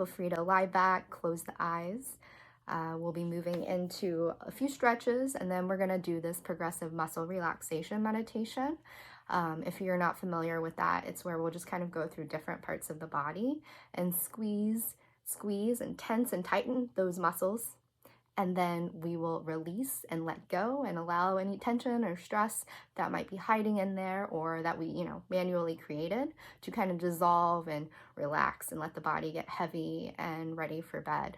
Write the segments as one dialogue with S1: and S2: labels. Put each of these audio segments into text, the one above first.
S1: Feel free to lie back, close the eyes. We'll be moving into a few stretches, and then we're going to do this progressive muscle relaxation meditation. If you're not familiar with that, it's where we'll just kind of go through different parts of the body and squeeze and tense and tighten those muscles. And then we will release and let go and allow any tension or stress that might be hiding in there or that we, manually created to kind of dissolve and relax and let the body get heavy and ready for bed.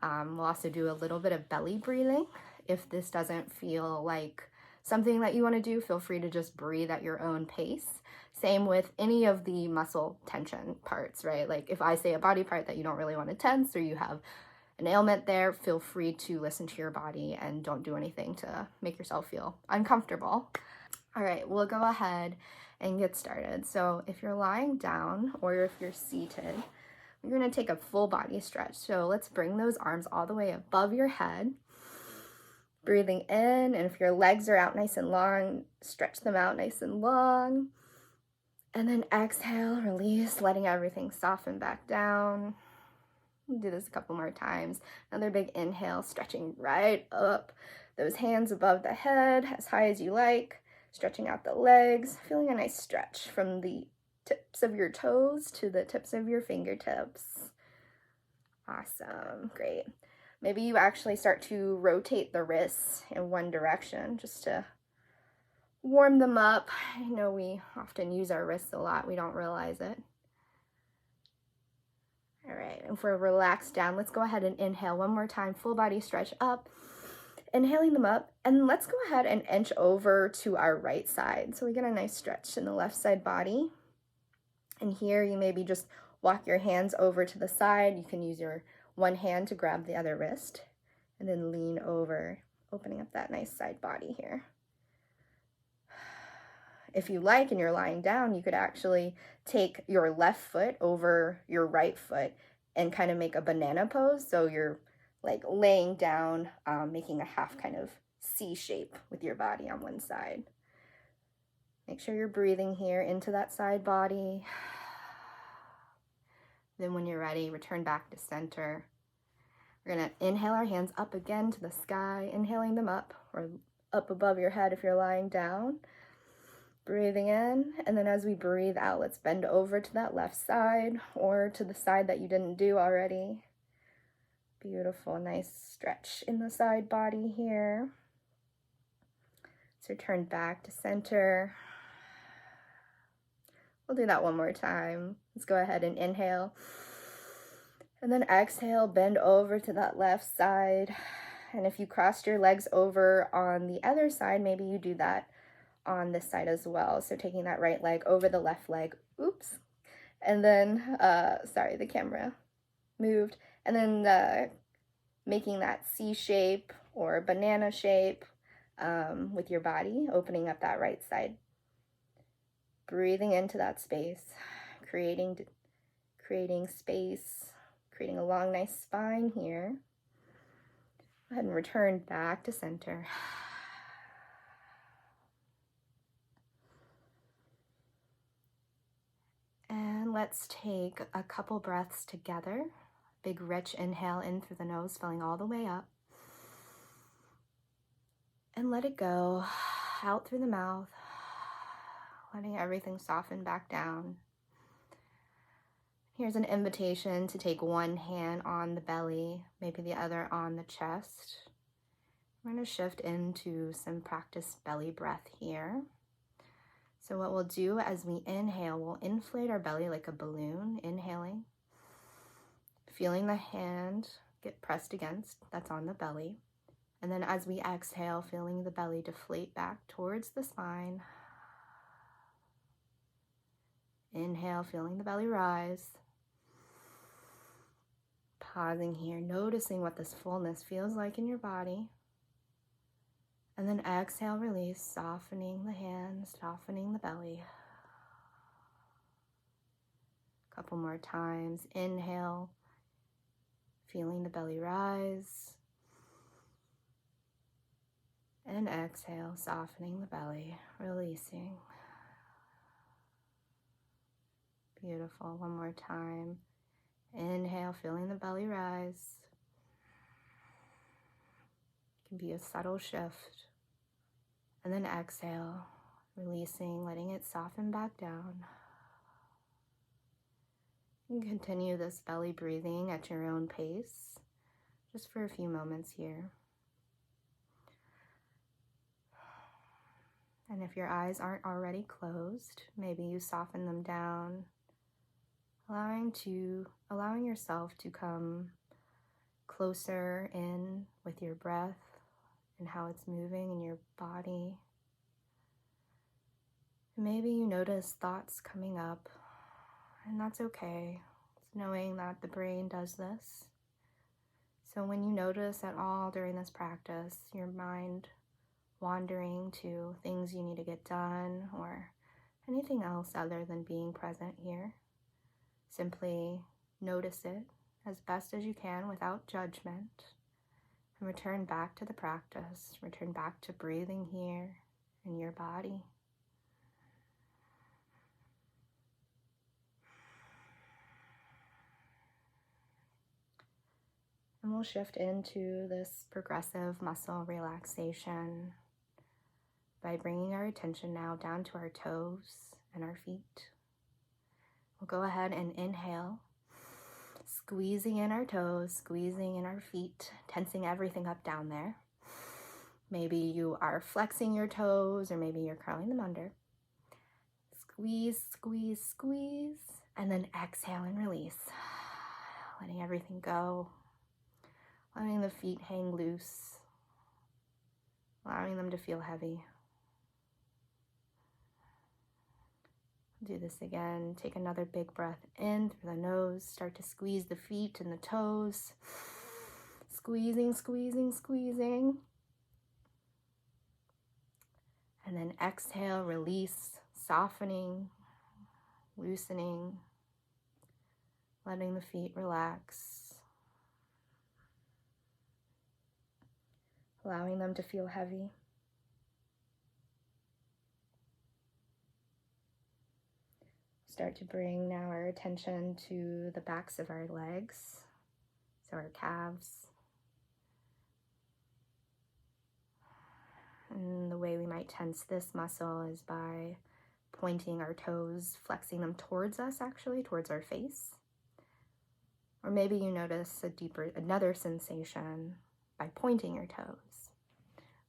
S1: We'll also do a little bit of belly breathing. If this doesn't feel like something that you want to do, feel free to just breathe at your own pace. Same with any of the muscle tension parts, right? Like if I say a body part that you don't really want to tense or you have an ailment there, feel free to listen to your body and don't do anything to make yourself feel uncomfortable. All right, we'll go ahead and get started. So if you're lying down or if you're seated, we're going to take a full body stretch. So let's bring those arms all the way above your head. Breathing in, and if your legs are out nice and long, stretch them out nice and long. And then exhale, release, letting everything soften back down. We'll do this a couple more times. Another big inhale, stretching right up. Those hands above the head, as high as you like. Stretching out the legs, feeling a nice stretch from the tips of your toes to the tips of your fingertips. Awesome, great. Maybe you actually start to rotate the wrists in one direction just to warm them up. I know we often use our wrists a lot, we don't realize it. All right, and if we're relaxed down, let's go ahead and inhale one more time, full body stretch up, inhaling them up, and let's go ahead and inch over to our right side. So we get a nice stretch in the left side body. And here you maybe just walk your hands over to the side. You can use your one hand to grab the other wrist and then lean over, opening up that nice side body here. If you like and you're lying down, you could actually take your left foot over your right foot and kind of make a banana pose. So you're like laying down, making a half kind of C shape with your body on one side. Make sure you're breathing here into that side body. Then when you're ready, return back to center. We're going to inhale our hands up again to the sky, inhaling them up or up above your head if you're lying down. Breathing in, and then as we breathe out, let's bend over to that left side or to the side that you didn't do already. Beautiful, nice stretch in the side body here. So return back to center. We'll do that one more time. Let's go ahead and inhale. And then exhale, bend over to that left side. And if you crossed your legs over on the other side, maybe you do that on this side as well. So taking that right leg over the left leg. Oops. And then, sorry, the camera moved. And then making that C shape or banana shape with your body, opening up that right side. Breathing into that space, creating space, creating a long, nice spine here. Go ahead and return back to center. And let's take a couple breaths together. Big, rich inhale in through the nose, filling all the way up. And let it go out through the mouth. Letting everything soften back down. Here's an invitation to take one hand on the belly, maybe the other on the chest. We're going to shift into some practice belly breath here. So what we'll do as we inhale, we'll inflate our belly like a balloon, inhaling. Feeling the hand get pressed against, that's on the belly. And then as we exhale, feeling the belly deflate back towards the spine. Inhale, feeling the belly rise. Pausing here, noticing what this fullness feels like in your body. And then exhale, release, softening the hands, softening the belly. A couple more times. Inhale, feeling the belly rise. And exhale, softening the belly, releasing. Beautiful. One more time. Inhale, feeling the belly rise. It can be a subtle shift. And then exhale, releasing, letting it soften back down. You can continue this belly breathing at your own pace, just for a few moments here. And if your eyes aren't already closed, maybe you soften them down, allowing yourself to come closer in with your breath and how it's moving in your body. Maybe you notice thoughts coming up, and that's okay. It's knowing that the brain does this. So when you notice at all during this practice, your mind wandering to things you need to get done or anything else other than being present here, simply notice it as best as you can without judgment and return back to the practice. Return back to breathing here in your body. And we'll shift into this progressive muscle relaxation by bringing our attention now down to our toes and our feet. We'll go ahead and inhale, squeezing in our toes, squeezing in our feet, tensing everything up down there. Maybe you are flexing your toes, or maybe you're curling them under. Squeeze, squeeze, squeeze, and then exhale and release. Letting everything go, letting the feet hang loose, allowing them to feel heavy. Do this again. Take another big breath in through the nose. Start to squeeze the feet and the toes. Squeezing, squeezing, squeezing. And then exhale, release, softening, loosening, letting the feet relax, allowing them to feel heavy. Start to bring now our attention to the backs of our legs, so our calves. And the way we might tense this muscle is by pointing our toes, flexing them towards us, actually, towards our face. Or maybe you notice another sensation by pointing your toes.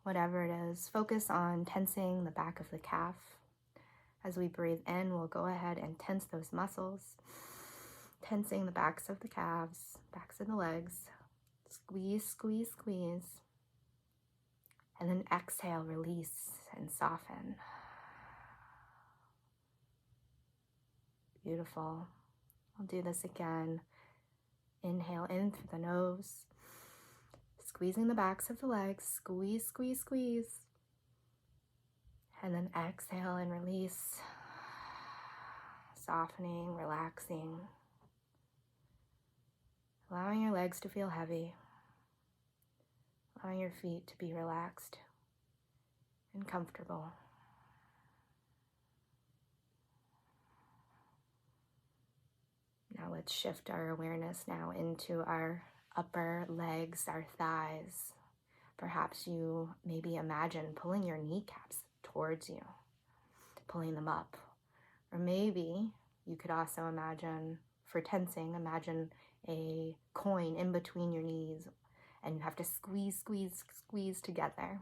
S1: Whatever it is, focus on tensing the back of the calf. As we breathe in, we'll go ahead and tense those muscles, tensing the backs of the calves, backs of the legs. Squeeze, squeeze, squeeze. And then exhale, release, and soften. Beautiful. I'll do this again. Inhale in through the nose, squeezing the backs of the legs. Squeeze, squeeze, squeeze. And then exhale and release, softening, relaxing, allowing your legs to feel heavy, allowing your feet to be relaxed and comfortable. Now let's shift our awareness now into our upper legs, our thighs. Perhaps you maybe imagine pulling your kneecaps towards you, pulling them up. Or maybe you could also imagine, for tensing, imagine a coin in between your knees and you have to squeeze, squeeze, squeeze together.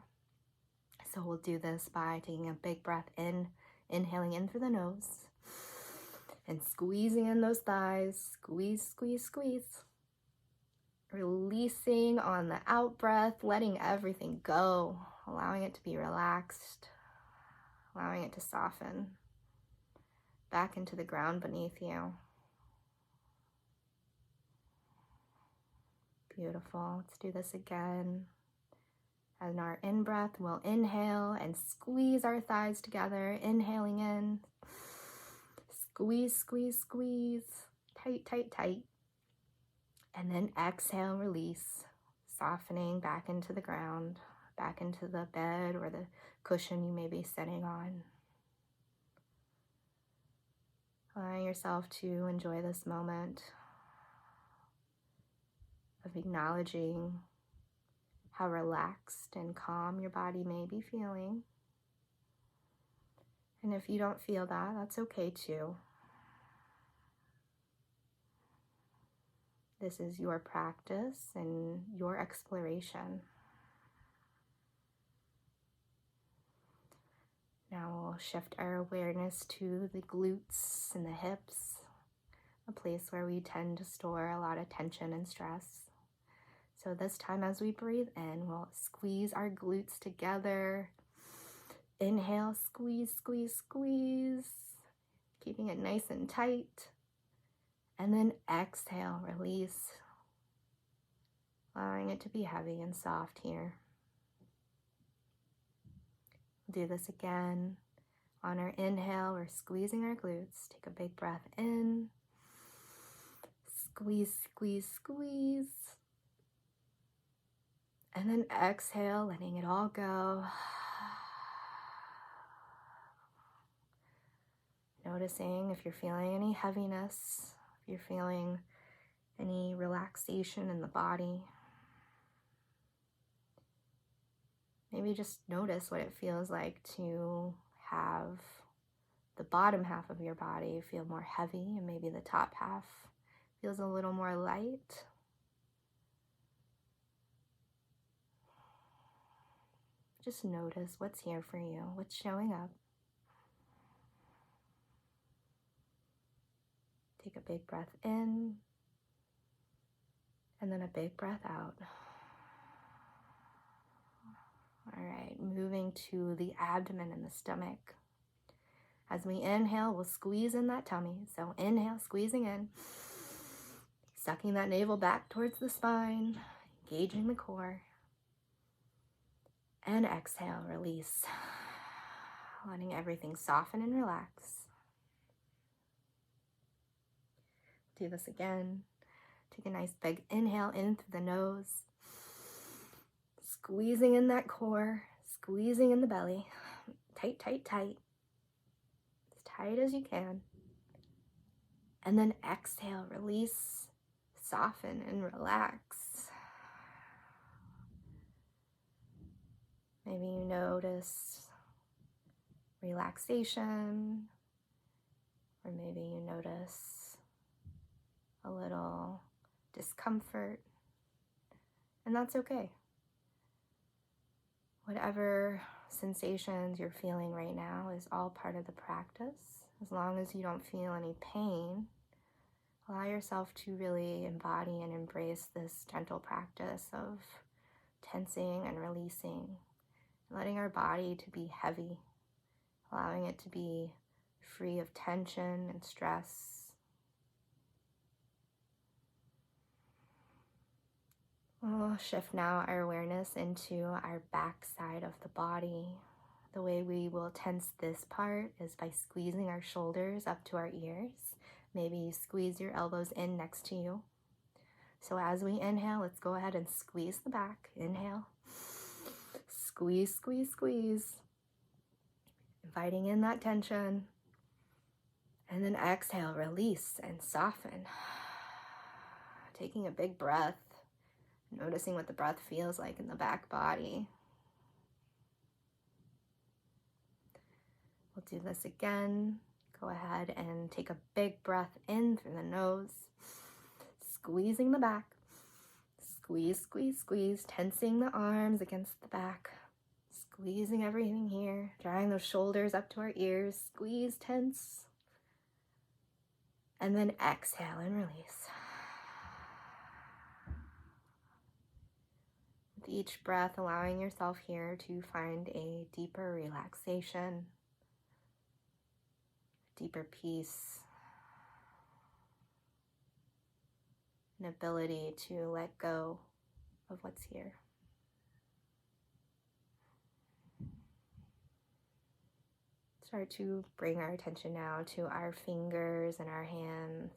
S1: So we'll do this by taking a big breath in, inhaling in through the nose and squeezing in those thighs. Squeeze, squeeze, squeeze. Releasing on the out breath, letting everything go, allowing it to be relaxed, allowing it to soften back into the ground beneath you. Beautiful. Let's do this again. As in our in-breath, we'll inhale and squeeze our thighs together, inhaling in. Squeeze, squeeze, squeeze. Tight, tight, tight. And then exhale, release, softening back into the ground, back into the bed or the cushion you may be sitting on. Allowing yourself to enjoy this moment acknowledging how relaxed and calm your body may be feeling. And if you don't feel that, that's okay too. This is your practice and your exploration. Now we'll shift our awareness to the glutes and the hips, a place where we tend to store a lot of tension and stress. So this time as we breathe in, we'll squeeze our glutes together. Inhale, squeeze, squeeze, squeeze, keeping it nice and tight. And then exhale, release, allowing it to be heavy and soft here. Do this again. On our inhale, we're squeezing our glutes. Take a big breath in. Squeeze, squeeze, squeeze. And then exhale, letting it all go. Noticing if you're feeling any heaviness, if you're feeling any relaxation in the body. Maybe just notice what it feels like to have the bottom half of your body feel more heavy and maybe the top half feels a little more light. Just notice what's here for you, what's showing up. Take a big breath in and then a big breath out. All right, moving to the abdomen and the stomach. As we inhale, we'll squeeze in that tummy. So inhale, squeezing in, sucking that navel back towards the spine, engaging the core. And exhale, release, letting everything soften and relax. Do this again. Take a nice big inhale in through the nose. Squeezing in that core, squeezing in the belly. Tight, tight, tight. As tight as you can. And then exhale, release, soften and relax. Maybe you notice relaxation, or maybe you notice a little discomfort, and that's okay. Whatever sensations you're feeling right now is all part of the practice. As long as you don't feel any pain, allow yourself to really embody and embrace this gentle practice of tensing and releasing, letting our body to be heavy, allowing it to be free of tension and stress. We'll shift now our awareness into our back side of the body. The way we will tense this part is by squeezing our shoulders up to our ears. Maybe you squeeze your elbows in next to you. So as we inhale, let's go ahead and squeeze the back. Inhale. Squeeze, squeeze, squeeze. Inviting in that tension. And then exhale, release and soften. Taking a big breath. Noticing what the breath feels like in the back body. We'll do this again. Go ahead and take a big breath in through the nose. Squeezing the back. Squeeze, squeeze, squeeze. Tensing the arms against the back. Squeezing everything here. Drawing those shoulders up to our ears. Squeeze, tense. And then exhale and release. With each breath, allowing yourself here to find a deeper relaxation, deeper peace, an ability to let go of what's here. Start to bring our attention now to our fingers and our hands.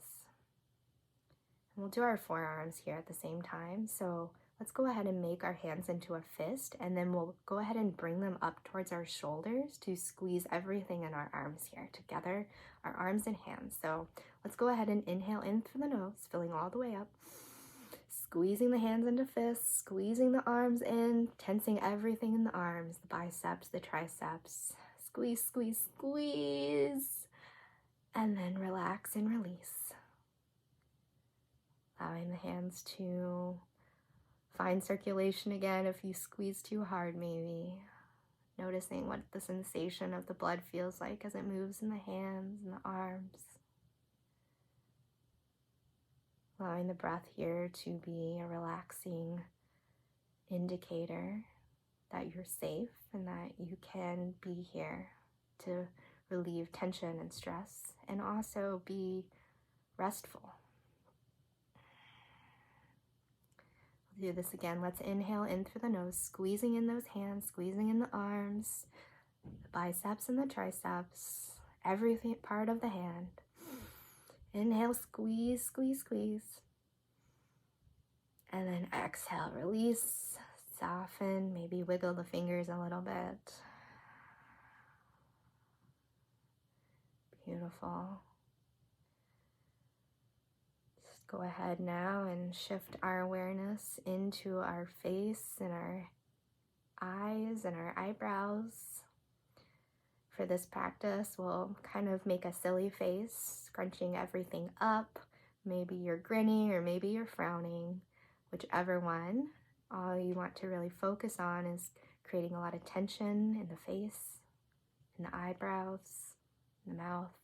S1: And we'll do our forearms here at the same time. So let's go ahead and make our hands into a fist, and then we'll go ahead and bring them up towards our shoulders to squeeze everything in our arms here together, our arms and hands. So let's go ahead and inhale in through the nose, filling all the way up. Squeezing the hands into fists, squeezing the arms in, tensing everything in the arms, the biceps, the triceps. Squeeze, squeeze, squeeze. And then relax and release. Allowing the hands to find circulation again if you squeeze too hard maybe. Noticing what the sensation of the blood feels like as it moves in the hands and the arms. Allowing the breath here to be a relaxing indicator that you're safe and that you can be here to relieve tension and stress and also be restful. We'll do this again. Let's inhale in through the nose, squeezing in those hands, squeezing in the arms, the biceps and the triceps, every part of the hand. Inhale, squeeze, squeeze, squeeze. And then exhale, release, soften, maybe wiggle the fingers a little bit. Beautiful. Just go ahead now and shift our awareness into our face and our eyes and our eyebrows. For this practice, we'll kind of make a silly face, scrunching everything up. Maybe you're grinning or maybe you're frowning, whichever one. All you want to really focus on is creating a lot of tension in the face, in the eyebrows, in the mouth.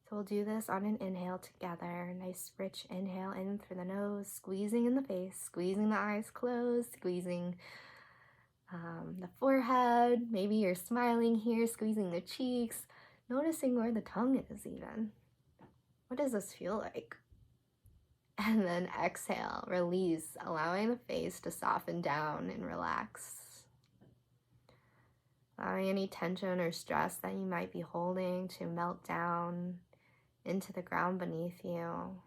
S1: So we'll do this on an inhale together. Nice rich inhale in through the nose, squeezing in the face, squeezing the eyes closed, squeezing the forehead. Maybe you're smiling here, squeezing the cheeks, noticing where the tongue is even. What does this feel like? And then exhale, release, allowing the face to soften down and relax. Allowing any tension or stress that you might be holding to melt down into the ground beneath you.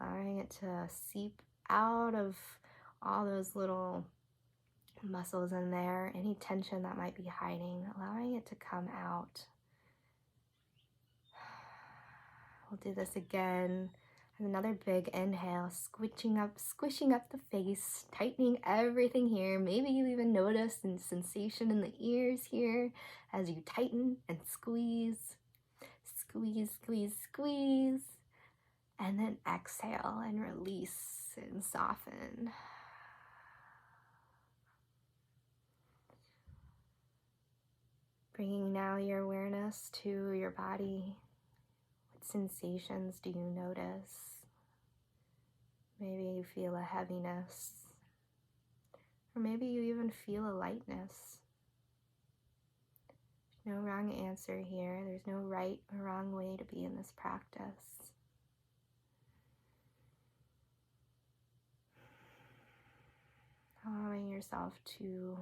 S1: Allowing it to seep out of all those little muscles in there, any tension that might be hiding, allowing it to come out. We'll do this again. Another big inhale, squishing up the face, tightening everything here. Maybe you even notice a sensation in the ears here as you tighten and squeeze. Squeeze, squeeze, squeeze. And then exhale and release and soften. Bringing now your awareness to your body. What sensations do you notice? Maybe you feel a heaviness, or maybe you even feel a lightness. There's no wrong answer here. There's no right or wrong way to be in this practice. Allowing yourself to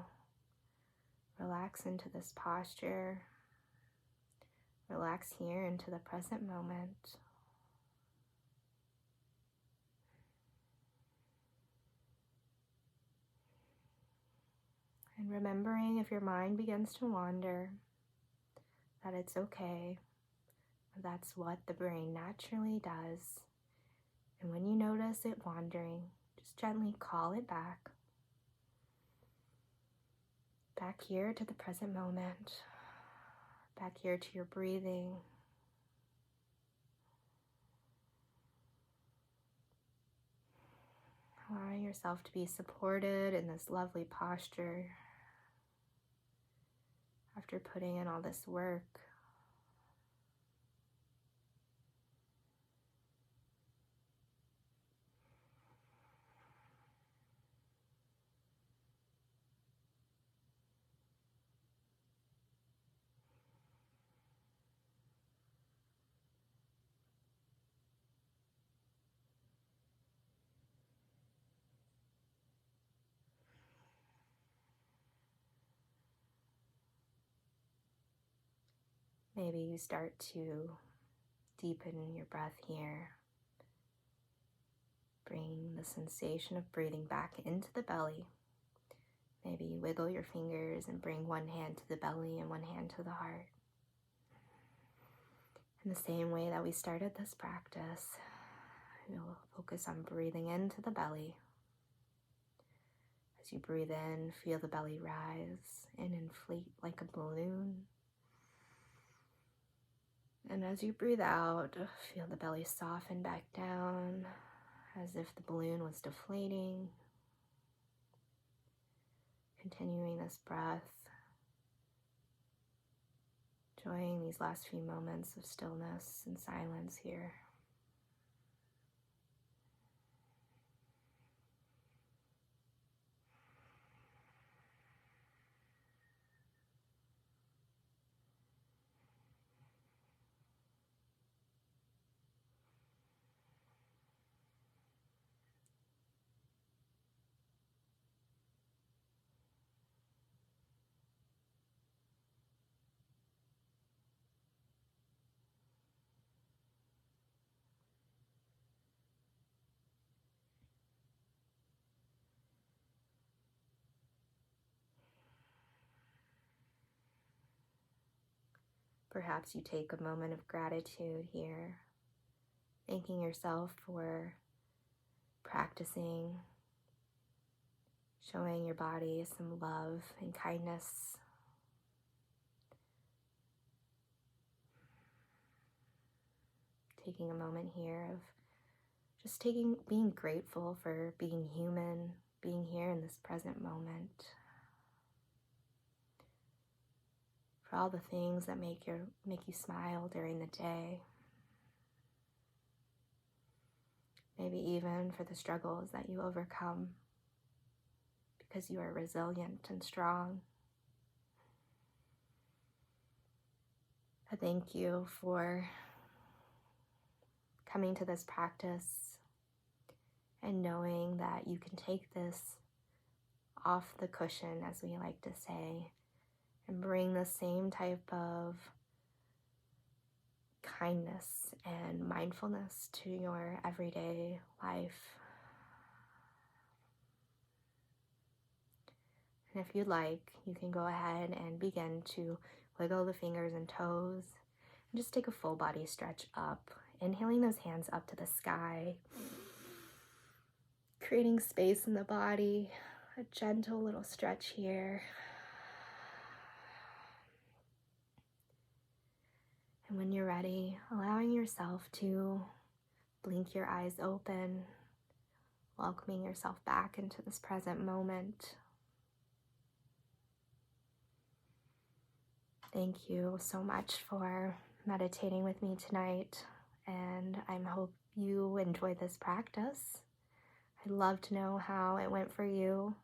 S1: relax into this posture. Relax here into the present moment. And remembering if your mind begins to wander, that it's okay. That's what the brain naturally does. And when you notice it wandering, just gently call it back. Back here to the present moment. Back here to your breathing. Allowing yourself to be supported in this lovely posture after putting in all this work. Maybe you start to deepen your breath here. Bring the sensation of breathing back into the belly. Maybe you wiggle your fingers and bring one hand to the belly and one hand to the heart. In the same way that we started this practice, You'll focus on breathing into the belly. As you breathe in, feel the belly rise and inflate like a balloon. And as you breathe out, feel the belly soften back down as if the balloon was deflating. Continuing this breath, enjoying these last few moments of stillness and silence here. Perhaps you take a moment of gratitude here, thanking yourself for practicing, showing your body some love and kindness. Taking a moment here of just being grateful for being human, being here in this present moment. For all the things that make you smile during the day. Maybe even for the struggles that you overcome because you are resilient and strong. I thank you for coming to this practice and knowing that you can take this off the cushion, as we like to say, and bring the same type of kindness and mindfulness to your everyday life. And if you'd like, you can go ahead and begin to wiggle the fingers and toes and just take a full body stretch up, inhaling those hands up to the sky, creating space in the body, a gentle little stretch here. And when you're ready, allowing yourself to blink your eyes open, welcoming yourself back into this present moment. Thank you so much for meditating with me tonight, and I hope you enjoy this practice. I'd love to know how it went for you.